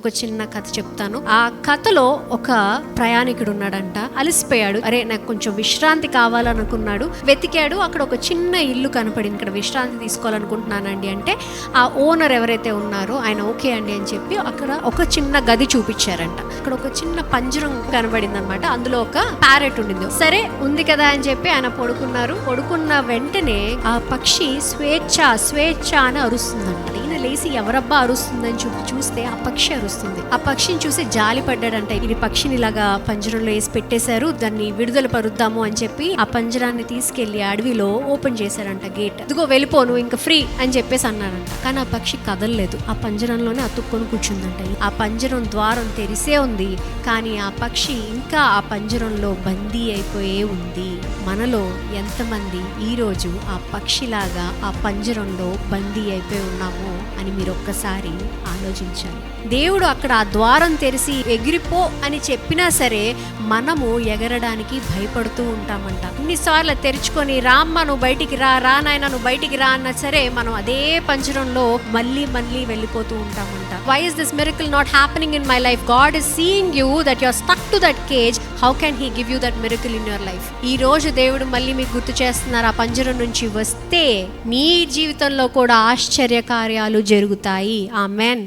ఒక చిన్న కథ చెప్తాను. ఆ కథలో ఒక ప్రయాణికుడు ఉన్నాడంట. అలసిపోయాడు. అరే నాకు కొంచెం విశ్రాంతి కావాలనుకున్నాడు. వెతికాడు. అక్కడ ఒక చిన్న ఇల్లు కనపడింది. ఇక్కడ విశ్రాంతి తీసుకోవాలనుకుంటున్నానండి అంటే ఆ ఓనర్ ఎవరైతే ఉన్నారో ఆయన ఓకే అండి అని చెప్పి అక్కడ ఒక చిన్న గది చూపించారంట. అక్కడ ఒక చిన్న పంజరం కనబడింది అనమాట. అందులో ఒక ప్యారెట్ ఉండింది. సరే ఉంది కదా అని చెప్పి ఆయన పడుకున్నారు. పడుకున్న వెంటనే ఆ పక్షి స్వేచ్ఛ స్వేచ్ఛ అని అరుస్తుందంట. ఈయన లేసి ఎవరబ్బా అరుస్తుందని చూస్తే ఆ పక్షి అరుస్తుంది. ఆ పక్షిని చూసి జాలి పడ్డాడంట. ఇది పక్షిని ఇలాగా పంజరంలో వేసి పెట్టేశారు, దాన్ని విడుదల పరుద్దాము అని చెప్పి ఆ పంజరాన్ని తీసుకెళ్లి అడవిలో ఓపెన్ చేశారంట. గేట్ ఇదిగో వెళ్ళిపోను ఇంకా ఫ్రీ అని చెప్పేసి అన్నాడంట. కానీ ఆ పక్షి కదలలేదు. ఆ పంజరంలోనే అతుక్కొని కూర్చుందంట. ఆ పంజరం ద్వారం తెరిసే ఉంది, కానీ ఆ పక్షి ఇంకా ఆ పంజరంలో బందీ అయిపోయే ఉంది. మనలో ఎంతమంది ఈ రోజు ఆ పక్షిలాగా ఆ పంజరంలో బందీ అయిపోయి ఉన్నామో అని మీరు ఒక్కసారి ఆలోచించాలి. దేవుడు అక్కడ ఆ ద్వారం తెరిచి ఎగిరిపో అని చెప్పినా సరే మనము ఎగరడానికి భయపడుతూ ఉంటామంట. ఇన్నిసార్లు తెరుచుకొని రామ్మ నువ్వు బయటికి రా, రా నాయన నువ్వు బయటికి రా అన్నా సరే మనం అదే పంజరంలో మళ్ళీ వెళ్ళిపోతూ ఉంటామంట. Why is this miracle not happening in my life? God is seeing you that you are stuck to that cage. How can he give you that miracle in your life? ఈ రోజు దేవుడు మళ్ళీ మీకు గుర్తు చేస్తున్నారు. ఆ పంజరం నుంచి వస్తే మీ జీవితంలో కూడా ఆశ్చర్య కార్యాలు జరుగుతాయి. ఆమేన్.